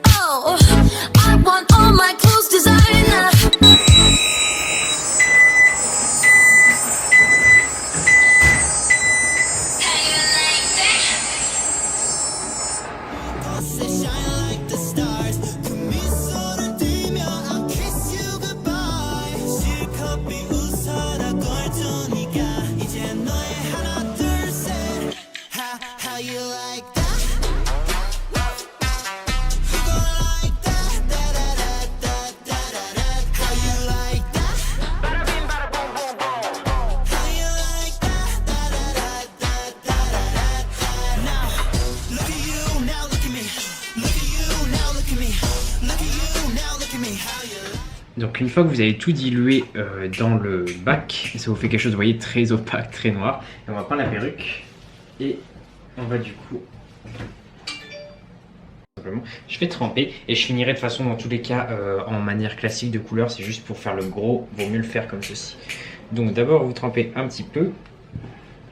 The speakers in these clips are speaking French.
Oh, I want all my clothes designer. Donc une fois que vous avez tout dilué dans le bac, ça vous fait quelque chose, vous voyez, très opaque, très noir. Et on va prendre la perruque et on va du coup... Simplement, je vais tremper et je finirai de façon dans tous les cas en manière classique de couleur. C'est juste pour faire le gros, vaut mieux le faire comme ceci. Donc d'abord vous trempez un petit peu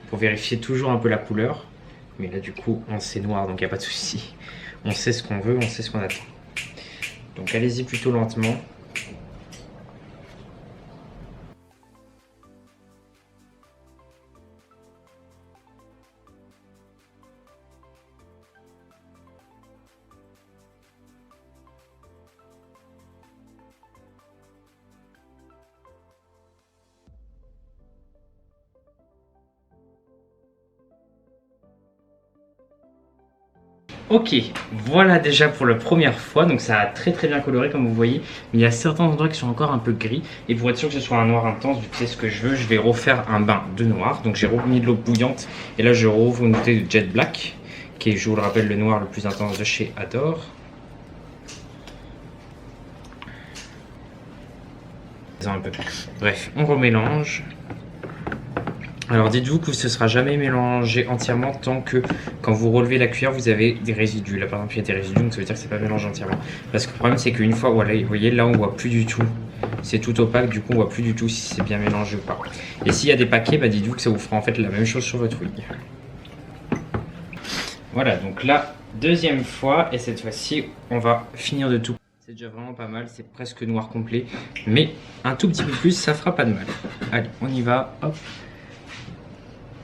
pour vérifier toujours un peu la couleur. Mais là du coup on sait noir donc il n'y a pas de souci. On sait ce qu'on veut, on sait ce qu'on attend. Donc allez-y plutôt lentement. Ok, voilà déjà pour la première fois, donc ça a très bien coloré comme vous voyez, mais il y a certains endroits qui sont encore un peu gris, et pour être sûr que ce soit un noir intense, vu que c'est ce que je veux, je vais refaire un bain de noir, donc j'ai remis de l'eau bouillante, et là je rouvre une bouteille de Jet Black, qui est, je vous le rappelle, le noir le plus intense de chez Adore. Un peu. Bref, on remélange. Alors dites-vous que ce ne sera jamais mélangé entièrement tant que quand vous relevez la cuillère vous avez des résidus. Là par exemple il y a des résidus donc ça veut dire que c'est pas mélangé entièrement. Parce que le problème c'est qu'une fois, voilà, vous voyez là on voit plus du tout. C'est tout opaque, du coup on voit plus du tout si c'est bien mélangé ou pas. Et s'il y a des paquets, bah dites-vous que ça vous fera en fait la même chose sur votre wig. Voilà, donc là, deuxième fois, et cette fois-ci on va finir de tout. C'est déjà vraiment pas mal, c'est presque noir complet. Mais un tout petit peu plus, ça fera pas de mal. Allez, on y va, hop.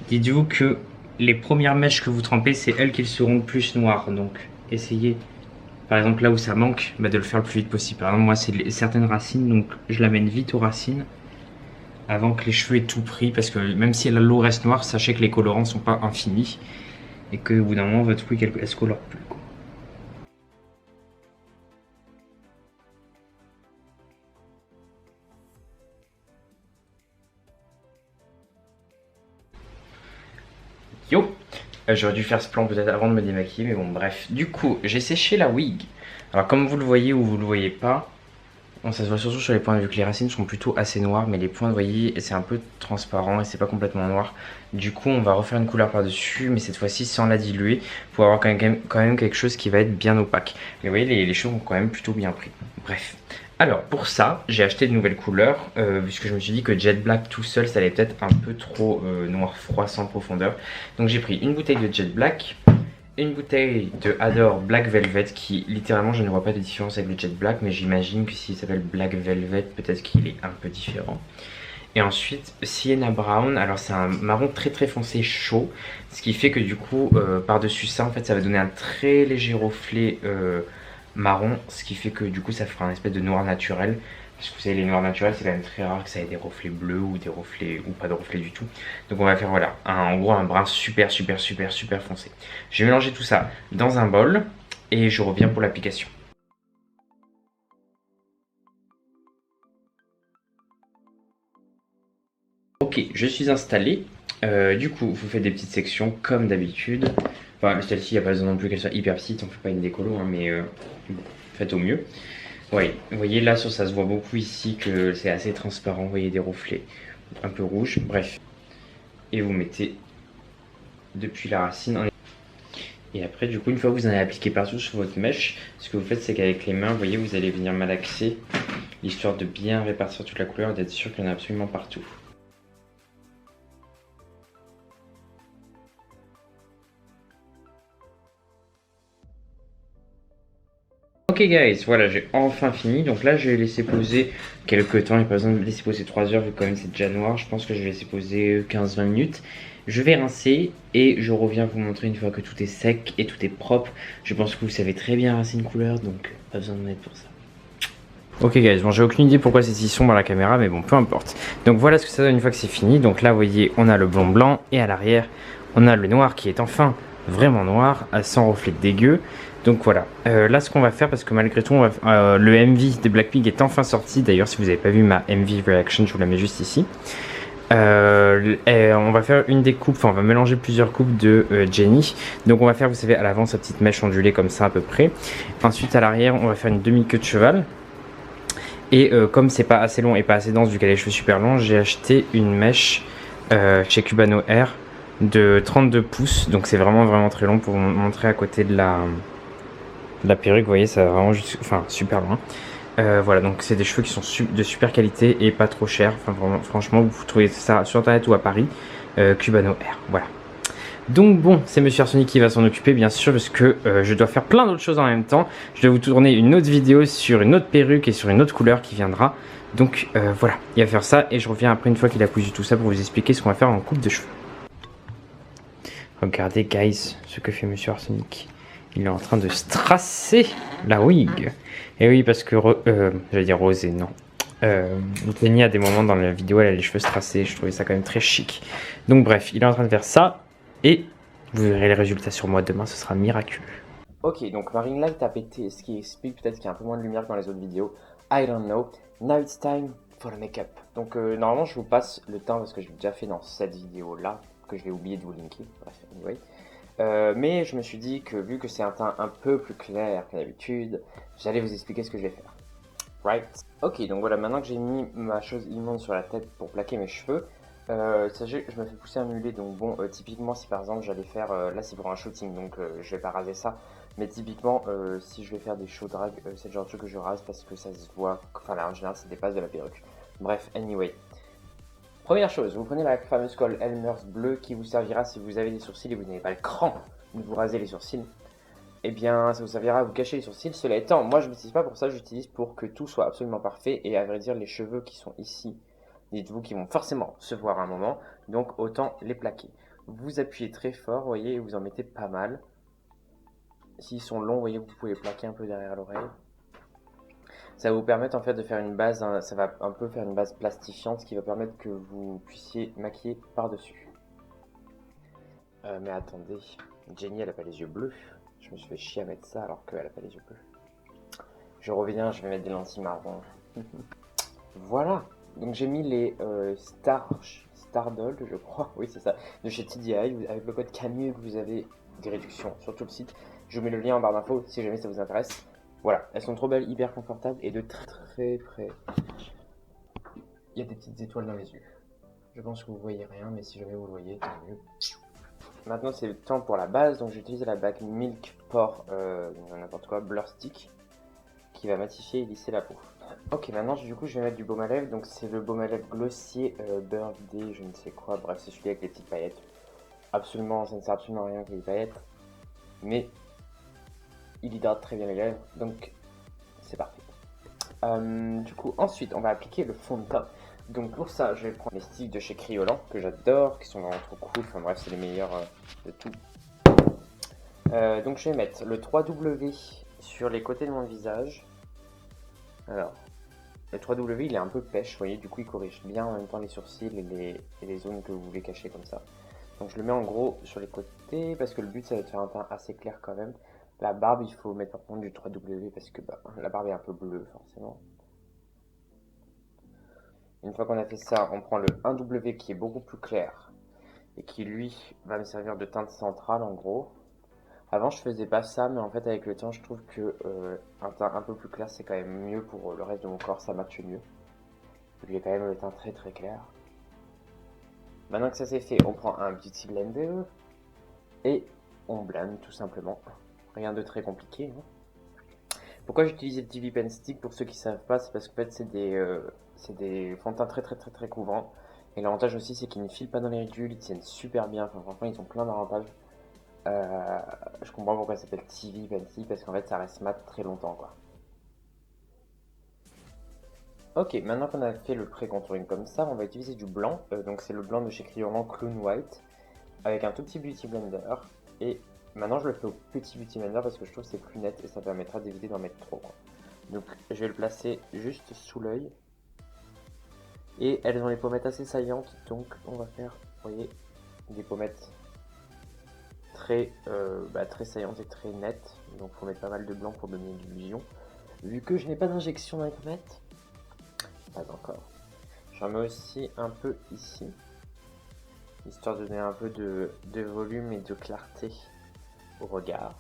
Dites-vous que les premières mèches que vous trempez, c'est elles qui seront le plus noires. Donc, essayez, par exemple, là où ça manque, bah, de le faire le plus vite possible. Par exemple, moi, c'est certaines racines, donc je l'amène vite aux racines avant que les cheveux aient tout pris. Parce que même si l'eau reste noire, sachez que les colorants ne sont pas infinis. Et qu'au bout d'un moment, votre wig, elle se colore plus. Yo, j'aurais dû faire ce plan peut-être avant de me démaquiller, mais bon, bref. Du coup, j'ai séché la wig. Alors, comme vous le voyez ou vous le voyez pas, bon, ça se voit surtout sur les points, vu que les racines sont plutôt assez noires, mais les points, vous voyez, c'est un peu transparent et c'est pas complètement noir. Du coup, on va refaire une couleur par-dessus, mais cette fois-ci sans la diluer, pour avoir quand même quelque chose qui va être bien opaque. Mais vous voyez, les cheveux ont quand même plutôt bien pris. Bref. Alors pour ça, j'ai acheté de nouvelles couleurs, puisque je me suis dit que Jet Black tout seul, ça allait peut-être un peu trop noir froid sans profondeur. Donc j'ai pris une bouteille de Jet Black, une bouteille de Adore Black Velvet, qui littéralement je ne vois pas de différence avec le Jet Black, mais j'imagine que s'il s'appelle Black Velvet, peut-être qu'il est un peu différent. Et ensuite Sienna Brown, alors c'est un marron très foncé chaud, ce qui fait que du coup par-dessus ça en fait ça va donner un très léger reflet marron, ce qui fait que du coup ça fera un espèce de noir naturel. Parce que vous savez, les noirs naturels c'est quand même très rare que ça ait des reflets bleus ou des reflets ou pas de reflets du tout. Donc on va faire voilà, en gros un brun super foncé. Je vais mélanger tout ça dans un bol et je reviens pour l'application. Ok, je suis installé. Du coup, vous faites des petites sections comme d'habitude. Enfin, celle-ci, il n'y a pas besoin non plus qu'elle soit hyper petite, on ne fait pas une décolo, hein, mais faites au mieux. Oui, vous voyez là, ça se voit beaucoup ici que c'est assez transparent, vous voyez des reflets un peu rouges, bref. Et vous mettez depuis la racine. Et après, du coup, une fois que vous en avez appliqué partout sur votre mèche, ce que vous faites, c'est qu'avec les mains, vous voyez, vous allez venir malaxer, histoire de bien répartir toute la couleur et d'être sûr qu'il y en a absolument partout. Ok guys, voilà, j'ai enfin fini. Donc là, je vais laisser poser quelques temps. Il n'y a pas besoin de laisser poser 3 heures vu que quand même c'est déjà noir. Je pense que je vais laisser poser 15-20 minutes. Je vais rincer et je reviens vous montrer une fois que tout est sec et tout est propre. Je pense que vous savez très bien rincer une couleur, donc pas besoin de m'aider pour ça. Ok guys, bon j'ai aucune idée pourquoi c'est si sombre à la caméra, mais bon peu importe. Donc voilà ce que ça donne une fois que c'est fini. Donc là vous voyez on a le blond blanc et à l'arrière on a le noir qui est enfin vraiment noir, sans reflet dégueu. Donc voilà, là ce qu'on va faire parce que malgré tout le MV de Blackpink est enfin sorti. D'ailleurs si vous n'avez pas vu ma MV reaction je vous la mets juste ici. On va faire une des coupes, enfin on va mélanger plusieurs coupes de Jennie. Donc on va faire, vous savez, à l'avant sa petite mèche ondulée comme ça à peu près. Ensuite à l'arrière on va faire une demi-queue de cheval. Et comme c'est pas assez long et pas assez dense vu qu'elle a les cheveux super longs, j'ai acheté une mèche chez Cubano Air de 32 pouces. Donc c'est vraiment très long pour vous montrer à côté de la perruque. Vous voyez, ça va vraiment juste, enfin, super loin. Voilà, donc c'est des cheveux qui sont de super qualité et pas trop chers. Enfin, vraiment, franchement, vous trouvez ça sur internet ou à Paris. Cubano Air, voilà. Donc bon, c'est Monsieur Arsenic qui va s'en occuper bien sûr parce que je dois faire plein d'autres choses en même temps. Je dois vous tourner une autre vidéo sur une autre perruque et sur une autre couleur qui viendra. Donc voilà, il va faire ça et je reviens après une fois qu'il a cousu tout ça pour vous expliquer ce qu'on va faire en coupe de cheveux. Regardez guys, ce que fait Monsieur Arsenic. Il est en train de strasser la wig. Et oui parce que, j'allais dire rosé, non. Penny à des moments dans la vidéo elle a les cheveux strassés, je trouvais ça quand même très chic. Donc bref, il est en train de faire ça. Et vous verrez les résultats sur moi demain, ce sera miraculeux. Ok, donc ma ring light a pété, ce qui explique peut-être qu'il y a un peu moins de lumière que dans les autres vidéos. I don't know. Now it's time for the make-up. Donc normalement je vous passe le temps parce que je l'ai déjà fait dans cette vidéo là, que je vais oublier de vous linker. Bref, anyway. Mais je me suis dit que vu que c'est un teint un peu plus clair que d'habitude, j'allais vous expliquer ce que je vais faire. Right? Ok, donc voilà, maintenant que j'ai mis ma chose immonde sur la tête pour plaquer mes cheveux, sachez que je me fais pousser un mulet, donc bon, typiquement si par exemple j'allais faire, là c'est pour un shooting, donc je vais pas raser ça, mais typiquement si je vais faire des show drag, c'est le genre de truc que je rase parce que ça se voit, enfin là en général ça dépasse de la perruque. Bref, anyway. Première chose, vous prenez la fameuse colle Elmer's bleue qui vous servira si vous avez des sourcils et vous n'avez pas le cran de vous raser les sourcils. Eh bien, ça vous servira à vous cacher les sourcils. Cela étant, moi je ne l'utilise pas pour ça, j'utilise pour que tout soit absolument parfait. Et à vrai dire, les cheveux qui sont ici, dites-vous qu'ils vont forcément se voir à un moment, donc autant les plaquer. Vous appuyez très fort, vous voyez, et vous en mettez pas mal. S'ils sont longs, vous voyez, vous pouvez les plaquer un peu derrière l'oreille. Ça va vous permettre en fait de faire une base, ça va un peu faire une base plastifiante, ce qui va permettre que vous puissiez maquiller par-dessus. Mais attendez, Jennie elle a pas les yeux bleus. Je me suis fait chier à mettre ça alors qu'elle a pas les yeux bleus. Je reviens, je vais mettre des lentilles marron. Voilà, donc j'ai mis les Stardoll, je crois, oui c'est ça, de chez TDI. Avec le code CAMU, vous avez des réductions sur tout le site. Je vous mets le lien en barre d'infos si jamais ça vous intéresse. Voilà, elles sont trop belles, hyper confortables et de très près. Il y a des petites étoiles dans les yeux. Je pense que vous voyez rien, mais si jamais vous le voyez, tant mieux. Maintenant c'est le temps pour la base, donc j'utilise la bague Milk Pore, n'importe quoi, Blur Stick, qui va matifier et lisser la peau. Ok, maintenant du coup je vais mettre du baume à lèvres, donc c'est le baume à lèvres Glossier Birthday, je ne sais quoi, bref c'est celui avec les petites paillettes. Absolument, ça ne sert absolument à rien que les paillettes, mais il hydrate très bien les lèvres, donc c'est parfait. Du coup ensuite on va appliquer le fond de teint. Donc pour ça je vais prendre les sticks de chez Kryolan, que j'adore, qui sont vraiment trop cool, enfin bref c'est les meilleurs de tout. Donc je vais mettre le 3W sur les côtés de mon visage. Alors, le 3W il est un peu pêche, vous voyez, du coup il corrige bien en même temps les sourcils et les zones que vous voulez cacher comme ça. Donc je le mets en gros sur les côtés parce que le but ça va être de faire un teint assez clair quand même. La barbe il faut mettre par contre du 3W parce que la barbe est un peu bleue forcément. Une fois qu'on a fait ça, on prend le 1W qui est beaucoup plus clair et qui lui va me servir de teinte centrale en gros. Avant je faisais pas ça, mais en fait avec le temps je trouve que un teint un peu plus clair c'est quand même mieux pour le reste de mon corps, ça matche mieux. Il est quand même le teint très clair. Maintenant que ça c'est fait, on prend un Beauty Blender et on blende tout simplement. Rien de très compliqué. Hein. Pourquoi j'utilise le TV Pen Stick pour ceux qui savent pas, c'est parce qu'en fait c'est des fonds de teint très couvrants. Et l'avantage aussi c'est qu'ils ne filent pas dans les ridules, ils tiennent super bien, enfin franchement ils ont plein d'avantages. Je comprends pourquoi ça s'appelle TV Pen Stick parce qu'en fait ça reste mat très longtemps quoi. Ok, maintenant qu'on a fait le pré-contouring comme ça, on va utiliser du blanc. Donc c'est le blanc de chez Kryolan Clown White avec un tout petit Beauty Blender. Et maintenant je le fais au petit Beauty Blender parce que je trouve que c'est plus net et ça permettra d'éviter d'en mettre trop, quoi. Donc je vais le placer juste sous l'œil. Et elles ont les pommettes assez saillantes, donc on va faire, vous voyez, des pommettes très saillantes et très nettes. Donc faut mettre pas mal de blanc pour donner une illusion. Vu que je n'ai pas d'injection dans les pommettes, pas encore. J'en mets aussi un peu ici, histoire de donner un peu de volume et de clarté au regard.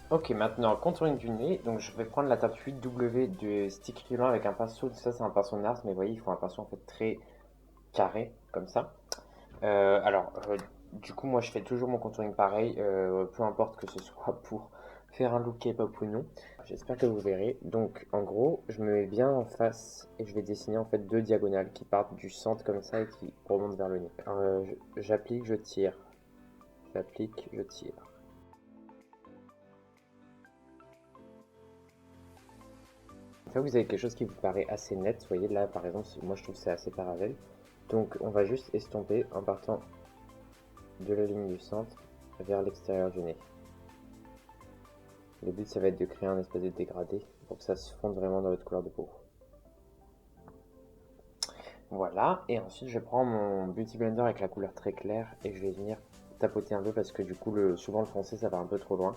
Ok, maintenant contouring du nez, donc je vais prendre la teinte 8W de Stick Kryolan avec un pinceau, ça c'est un pinceau NARS, mais vous voyez il faut un pinceau en fait très carré, comme ça. Du coup moi je fais toujours mon contouring pareil, peu importe que ce soit pour faire un look K-pop ou non. J'espère que vous verrez. Donc en gros, je me mets bien en face et je vais dessiner en fait deux diagonales qui partent du centre comme ça et qui remontent vers le nez. J'applique, je tire. J'applique, je tire. Une fois que vous avez quelque chose qui vous paraît assez net, vous voyez là par exemple, moi je trouve que c'est assez parallèle. Donc on va juste estomper en partant de la ligne du centre vers l'extérieur du nez. Le but ça va être de créer un espèce de dégradé pour que ça se fonde vraiment dans votre couleur de peau. Voilà, et ensuite je prends mon Beauty Blender avec la couleur très claire et je vais venir tapoter un peu parce que du coup souvent le foncé ça va un peu trop loin.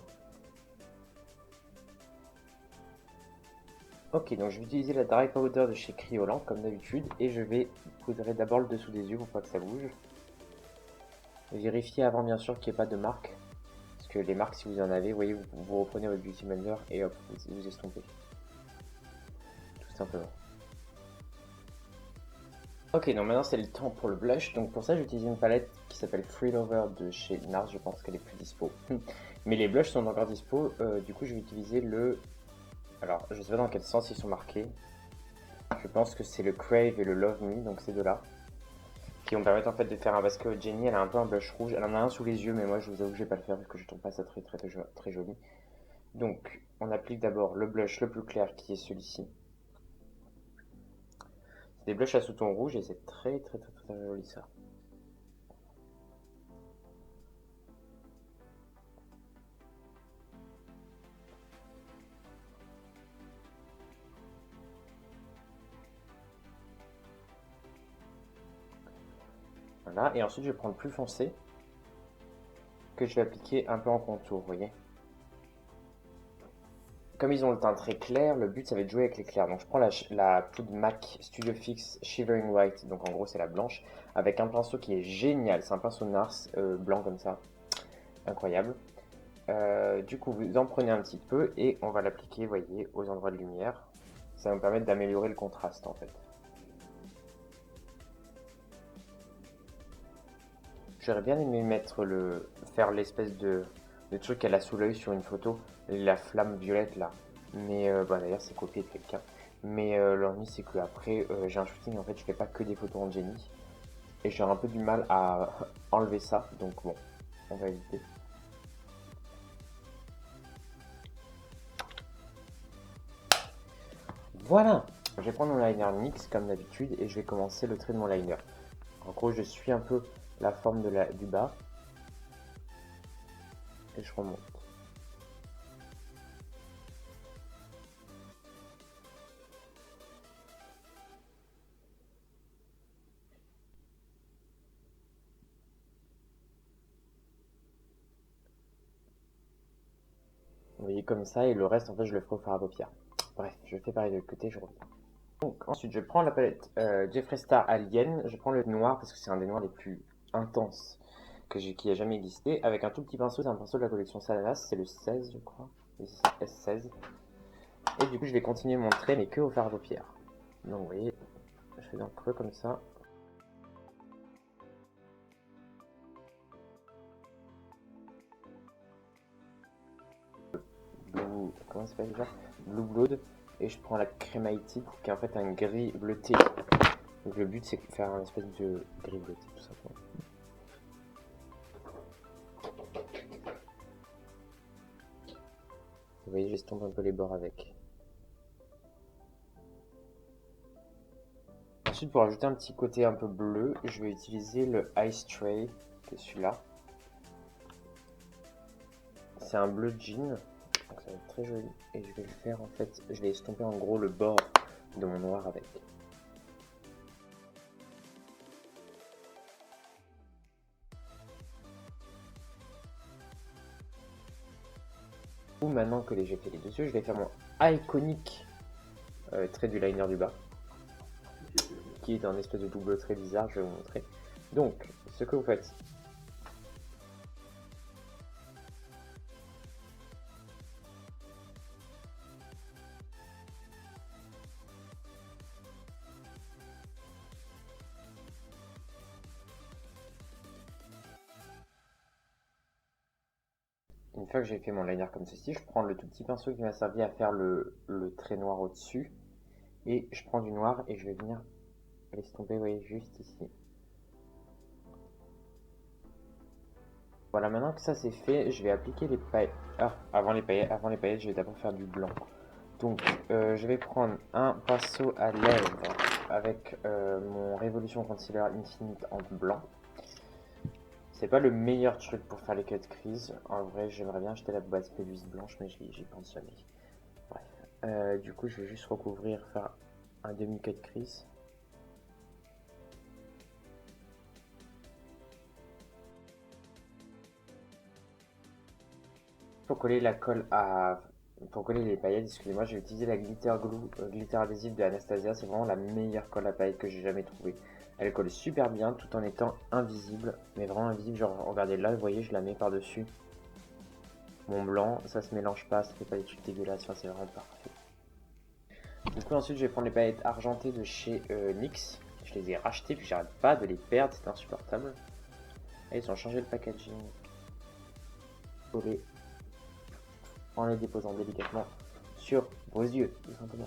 Ok, donc je vais utiliser la Dry Powder de chez Kryolan comme d'habitude et je vais poudrer d'abord le dessous des yeux pour pas que ça bouge. Vérifiez avant bien sûr qu'il n'y ait pas de marque. Parce que les marques si vous en avez, vous voyez, vous reprenez votre Beauty Blender et hop, vous estompez. Tout simplement. Ok, donc maintenant c'est le temps pour le blush. Donc pour ça, j'ai utilisé une palette qui s'appelle Free Lover de chez NARS. Je pense qu'elle est plus dispo. Mais les blushs sont encore dispo. Du coup, je vais utiliser le. Alors, je sais pas dans quel sens ils sont marqués. Je pense que c'est le Crave et le Love Me, donc ces deux-là. Qui vont me permettre en fait de faire un. Parce que Jenny, elle a un peu un blush rouge. Elle en a un sous les yeux, mais moi je vous avoue que je vais pas le faire parce que je trouve pas ça très joli. Donc, on applique d'abord le blush le plus clair qui est celui-ci. C'est des blushs à sous-ton rouge et c'est très joli ça. Voilà, et ensuite je prends le plus foncé que je vais appliquer un peu en contour, vous voyez. Comme ils ont le teint très clair, le but ça va être de jouer avec les clairs. Donc je prends la poudre MAC Studio Fix Shivering White, donc en gros c'est la blanche, avec un pinceau qui est génial, c'est un pinceau NARS blanc comme ça, incroyable. Du coup vous en prenez un petit peu et on va l'appliquer, vous voyez, aux endroits de lumière. Ça va me permettre d'améliorer le contraste en fait. J'aurais bien aimé faire l'espèce de truc qu'elle a sous l'œil sur une photo, la flamme violette là. Mais d'ailleurs c'est copié de quelqu'un. Mais l'ennui c'est que après j'ai un shooting en fait je fais pas que des photos en Jenny. Et j'aurai un peu du mal à enlever ça. Donc bon, on va éviter. Voilà. Je vais prendre mon liner NYX comme d'habitude et je vais commencer le trait de mon liner. En gros je suis un peu la forme du bas. Et je remonte. Vous voyez comme ça et le reste en fait je le ferai au fard à paupières. Bref, je fais pareil de l'autre côté, je reviens. Donc ensuite je prends la palette Jeffree Star Alien, je prends le noir parce que c'est un des noirs les plus intenses qui a jamais existé, avec un tout petit pinceau, c'est un pinceau de la collection Salanas, c'est le 16 je crois, le S16. Et du coup je vais continuer mon trait mais que au fard à paupières. Donc vous voyez, je fais dans le creux comme ça. Comment ça s'appelle déjà? Blue Blood. Et je prends la Cremated qui est en fait un gris bleuté. Donc le but c'est de faire un espèce de gris bleuté tout simplement. Vous voyez, j'estompe un peu les bords avec. Ensuite, pour ajouter un petit côté un peu bleu, je vais utiliser le Ice Tray, qui est celui-là. C'est un bleu jean, donc ça va être très joli. Et je vais le faire en fait, je vais estomper en gros le bord de mon noir avec. Maintenant que j'ai fait les deux yeux, je vais faire mon iconique trait du liner du bas, qui est un espèce de double trait bizarre, je vais vous montrer. Donc, ce que vous faites, une fois que j'ai fait mon liner comme ceci, je prends le tout petit pinceau qui m'a servi à faire le trait noir au-dessus, et je prends du noir et je vais venir l'estomper, vous voyez, juste ici. Voilà, maintenant que ça c'est fait, je vais appliquer les paillettes. Ah, avant les paillettes, je vais d'abord faire du blanc. Donc, je vais prendre un pinceau à lèvres avec mon Révolution Concealer Infinite en blanc. C'est pas le meilleur truc pour faire les cut crease. En vrai, j'aimerais bien acheter la base péluise blanche, mais j'y pense jamais. Bref. Du coup, je vais juste recouvrir, faire un demi-cut crease. Pour coller la colle à... Pour coller les paillettes, excusez-moi, j'ai utilisé la glitter glue, glitter adhésive de Anastasia. C'est vraiment la meilleure colle à paillettes que j'ai jamais trouvée. Elle colle super bien tout en étant invisible, mais vraiment invisible. Genre, regardez là, vous voyez, je la mets par-dessus mon blanc. Ça se mélange pas, ça fait pas des trucs dégueulasses. Enfin, c'est vraiment parfait. Du coup, ensuite, je vais prendre les paillettes argentées de chez NYX. Je les ai rachetées, puis j'arrête pas de les perdre, c'est insupportable. Et ils ont changé le packaging. Collé en les déposant délicatement sur vos yeux, tout simplement.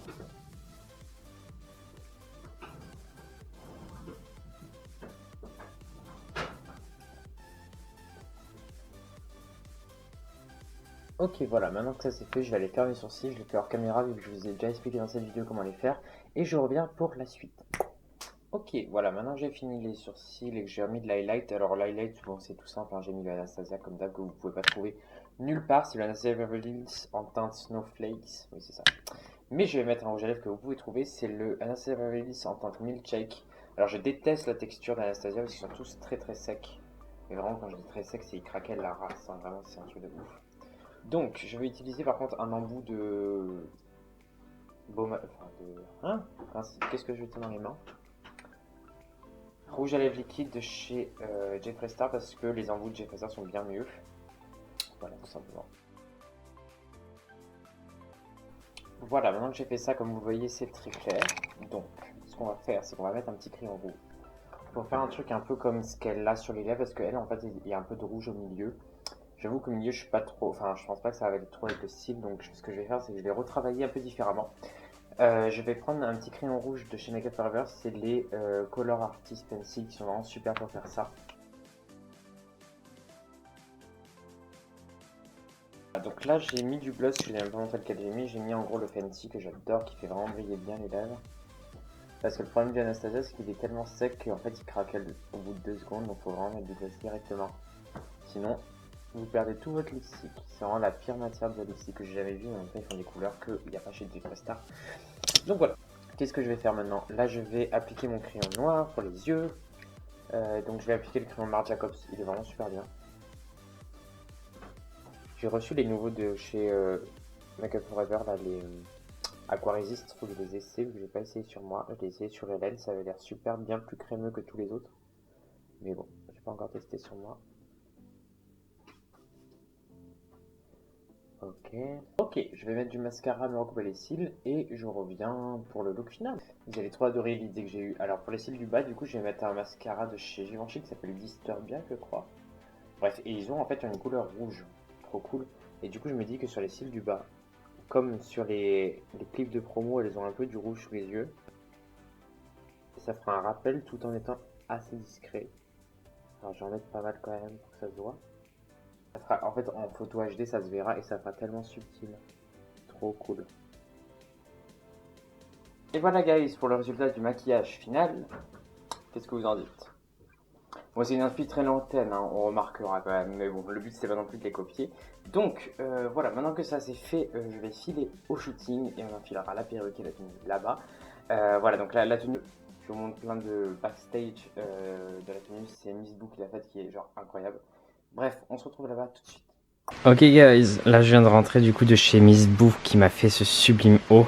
Ok, voilà, maintenant que ça c'est fait, je vais aller faire mes sourcils. Je les fais hors caméra vu que je vous ai déjà expliqué dans cette vidéo comment les faire. Et je reviens pour la suite. Ok, voilà, maintenant que j'ai fini les sourcils et que j'ai remis de l'highlight. Alors l'highlight, bon, c'est tout simple, hein, j'ai mis le Anastasia comme d'hab que vous pouvez pas trouver nulle part. C'est le Anastasia Beverly Hills en teinte Snowflakes. Oui, c'est ça. Mais je vais mettre un rouge à lèvres que vous pouvez trouver, c'est le Anastasia Beverly Hills en teinte Milkshake. Alors je déteste la texture d'Anastasia parce qu'ils sont tous très très secs. Mais vraiment quand je dis très sec, c'est ils craquellent la race, hein. Vraiment c'est un truc de ouf. Donc je vais utiliser par contre un embout de... Baume... Enfin de... Hein? Qu'est-ce que je vais tenir dans les mains? Rouge à lèvres liquide de chez Jeffree Star parce que les embouts de Jeffree Star sont bien mieux. Voilà tout simplement. Voilà, maintenant que j'ai fait ça, comme vous le voyez, c'est très clair. Donc, ce qu'on va faire, c'est qu'on va mettre un petit crayon rouge. Pour faire un truc un peu comme ce qu'elle a sur les lèvres, parce qu'elle, en fait, il y a un peu de rouge au milieu. J'avoue qu'au milieu, je suis pas trop... Enfin, je pense pas que ça va être trop avec le style, donc ce que je vais faire, c'est que je vais retravailler un peu différemment. Je vais prendre un petit crayon rouge de chez Makeup Forever, c'est les Color Artist Pencil qui sont vraiment super pour faire ça. Donc là j'ai mis du gloss, je ne vais même pas montrer lequel j'ai mis en gros le Fancy que j'adore, qui fait vraiment briller bien les lèvres. Parce que le problème du Anastasia c'est qu'il est tellement sec qu'en fait il craquelle au bout de 2 secondes, donc il faut vraiment mettre du gloss directement. Sinon vous perdez tout votre lipstick, c'est vraiment la pire matière de lipstick que j'ai jamais vue, mais en fait ils font des couleurs qu'il n'y a pas chez Jeffree Star. Donc voilà, qu'est-ce que je vais faire maintenant? Là je vais appliquer mon crayon noir pour les yeux, donc je vais appliquer le crayon Marc Jacobs, il est vraiment super bien. J'ai reçu les nouveaux de chez Makeup Forever, là, les Aquaresist, faut que je les essaie, que j'ai pas essayé sur moi. Je l'ai essayé sur Hélène, ça avait l'air super bien plus crémeux que tous les autres. Mais bon, j'ai pas encore testé sur moi. Ok. Ok, je vais mettre du mascara, me recouper les cils et je reviens pour le look final. Vous allez trop adorer l'idée que j'ai eue. Alors pour les cils du bas, du coup, je vais mettre un mascara de chez Givenchy qui s'appelle Disturbia, je crois. Bref, et ils ont en fait une couleur rouge. Trop cool. Et du coup, je me dis que sur les cils du bas, comme sur les clips de promo, elles ont un peu du rouge sous les yeux. Ça fera un rappel tout en étant assez discret. Alors j'en mets pas mal quand même pour que ça se voit. Ça fera, en fait en photo HD ça se verra et ça fera tellement subtil. Trop cool. Et voilà guys pour le résultat du maquillage final. Qu'est-ce que vous en dites? Bon, c'est une inspi très lointaine, hein, on remarquera quand même, mais bon, le but c'était pas non plus de les copier. Donc voilà, maintenant que ça c'est fait, je vais filer au shooting et on enfilera la perruque et la tenue là-bas. Voilà, donc la tenue, je vous montre plein de backstage de la tenue, c'est Miss Boo qui l'a faite qui est genre incroyable. Bref, on se retrouve là-bas tout de suite. Ok guys, là je viens de rentrer du coup de chez Miss Boo qui m'a fait ce sublime haut.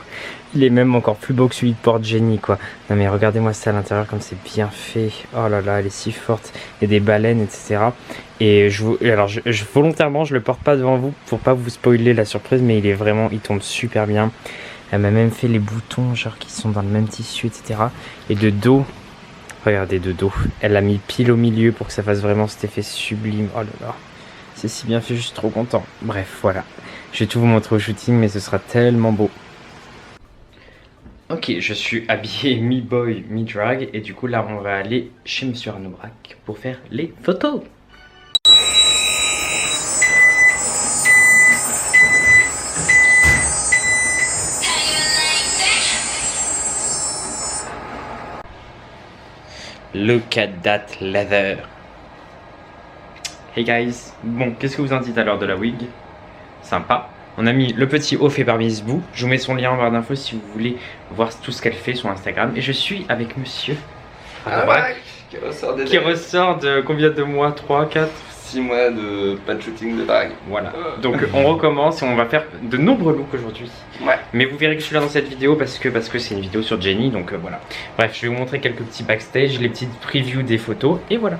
Il est même encore plus beau que celui de Porte Jenny quoi. Non mais regardez-moi ça à l'intérieur comme c'est bien fait. Oh là là, elle est si forte. Il y a des baleines etc. Et volontairement je le porte pas devant vous pour pas vous spoiler la surprise, mais il tombe super bien. Elle m'a même fait les boutons genre qui sont dans le même tissu etc. Et de dos, regardez de dos, elle a mis pile au milieu pour que ça fasse vraiment cet effet sublime. Oh là là. C'est si bien fait, je suis trop content. Bref, voilà. Je vais tout vous montrer au shooting, mais ce sera tellement beau. Ok, je suis habillé mi-boy, mi-drag. Et du coup, là, on va aller chez Monsieur Arnaud Braque pour faire les photos. Look at that leather. Hey guys, bon, qu'est-ce que vous en dites alors de la wig? Sympa. On a mis le petit haut fait par Miss Boo. Je vous mets son lien en barre d'infos si vous voulez voir tout ce qu'elle fait sur Instagram. Et je suis avec monsieur qui ressort de combien de mois? 3, 4 6 mois de pas de shooting de drague. Voilà. Donc on recommence et on va faire de nombreux looks aujourd'hui. Ouais. Mais vous verrez que je suis là dans cette vidéo parce que c'est une vidéo sur Jenny. Donc voilà. Bref, je vais vous montrer quelques petits backstage, les petites previews des photos. Et voilà.